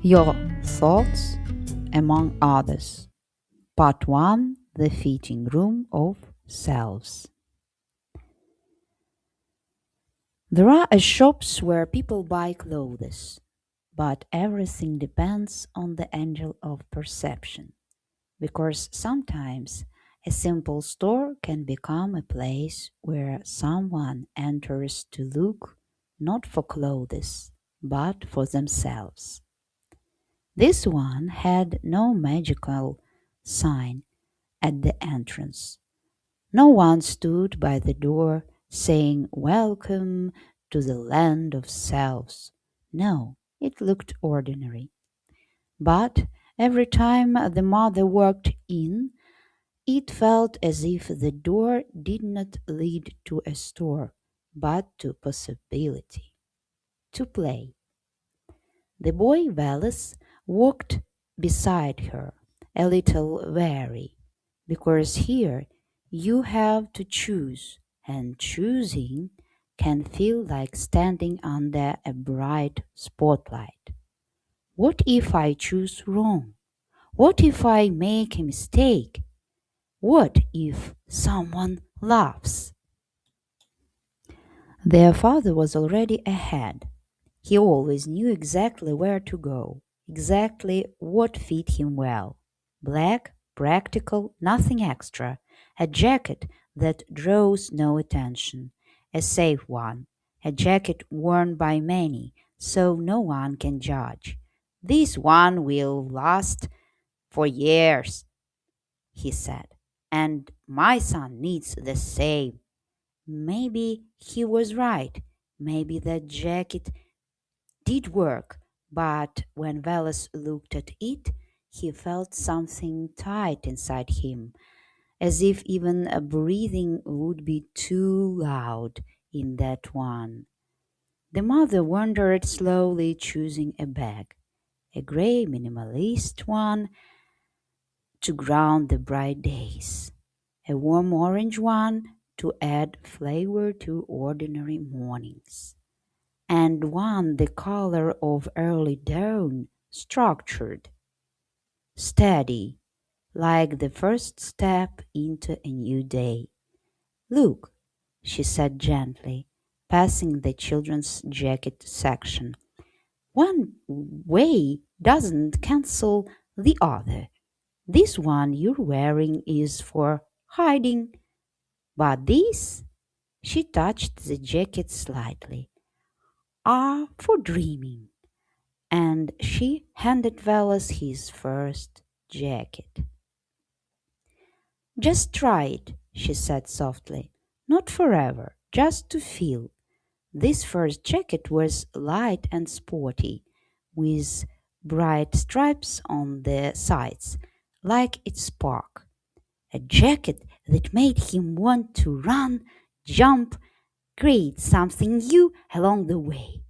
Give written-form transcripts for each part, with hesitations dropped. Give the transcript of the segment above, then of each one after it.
Your thoughts, among others. Part 1: The Fitting Room of Selves. There are shops where people buy clothes, but everything depends on the angle of perception, because sometimes a simple store can become a place where someone enters to look not for clothes, but for themselves. This one had no magical sign at the entrance. No one stood by the door saying, "Welcome to the land of selves." No, it looked ordinary. But every time the mother walked in, it felt as if the door did not lead to a store, but to possibility, to play. The boy Wallace walked beside her, a little wary, because here you have to choose, and choosing can feel like standing under a bright spotlight. What if I choose wrong? What if I make a mistake? What if someone laughs? Their father was already ahead. He always knew exactly where to go, exactly what fit him well. Black, practical, nothing extra. A jacket that draws no attention. A safe one. A jacket worn by many, so no one can judge. "This one will last for years," he said, "and my son needs the same." Maybe he was right. Maybe that jacket did work, but when Wallace looked at it, he felt something tight inside him, as if even a breathing would be too loud in that one. The mother wandered slowly, choosing a bag, a gray minimalist one to ground the bright days, a warm orange one to add flavor to ordinary mornings, and one the color of early dawn, structured, steady, like the first step into a new day. "Look," she said gently, passing the children's jacket section. "One way doesn't cancel the other. This one you're wearing is for hiding, but these," she touched the jacket slightly, "are for dreaming." And she handed Wallace his first jacket. "Just try it," she said softly. "Not forever, just to feel." This first jacket was light and sporty, with bright stripes on the sides, like its spark. A jacket that made him want to run, jump, create something new along the way.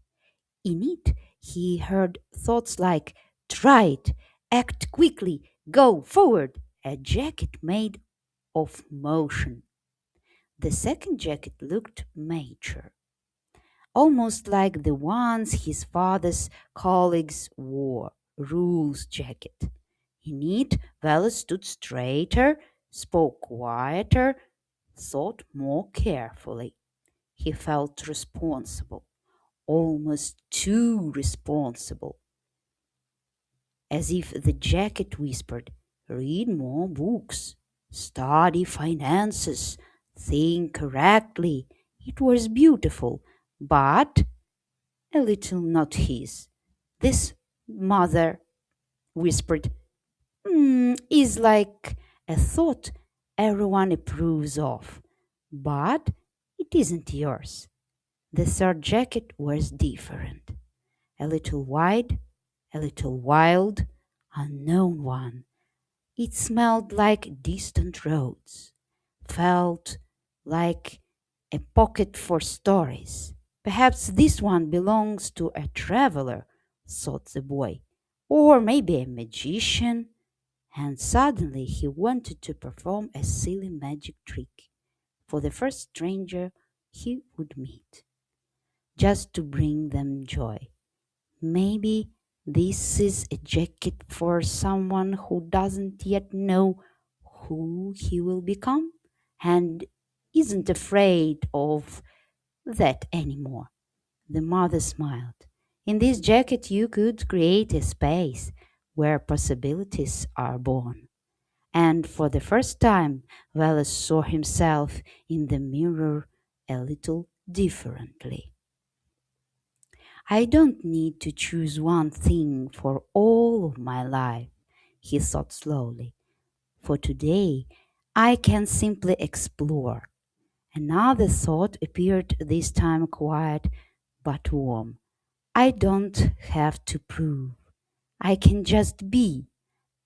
In it, he heard thoughts like, "Try it, act quickly, go forward." A jacket made of motion. The second jacket looked mature, almost like the ones his father's colleagues wore, Rule's jacket. In it, Wallace stood straighter, spoke quieter, thought more carefully. He felt responsible, almost too responsible, as if the jacket whispered, "Read more books, study finances, think correctly." It was beautiful, but a little not his. This mother whispered, "Is like a thought everyone approves of, but it isn't yours." The third jacket was different, a little wide, a little wild, unknown one. It smelled like distant roads, felt like a pocket for stories. "Perhaps this one belongs to a traveler," thought the boy, "or maybe a magician." And suddenly he wanted to perform a silly magic trick for the first stranger he would meet, just to bring them joy. Maybe This is a jacket for someone who doesn't yet know who he will become and isn't afraid of that anymore. The mother smiled. In this jacket, you could create a space where possibilities are born. And for the first time, Wallace saw himself in the mirror a little differently. I don't need to choose one thing for all of my life, he thought slowly. For today, I can simply explore. Another thought appeared, this time quiet but warm. I don't have to prove. I can just be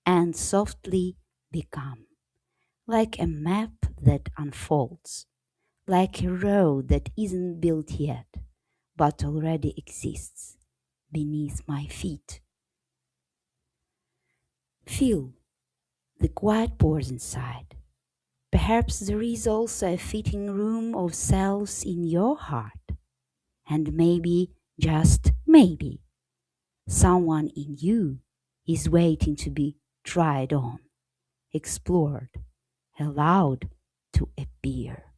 and softly become. Like a map that unfolds, like a road that isn't built yet, but already exists beneath my feet. Feel the quiet pause inside. Perhaps there is also a fitting room of cells in your heart. And maybe, just maybe, someone in you is waiting to be tried on, explored, allowed to appear.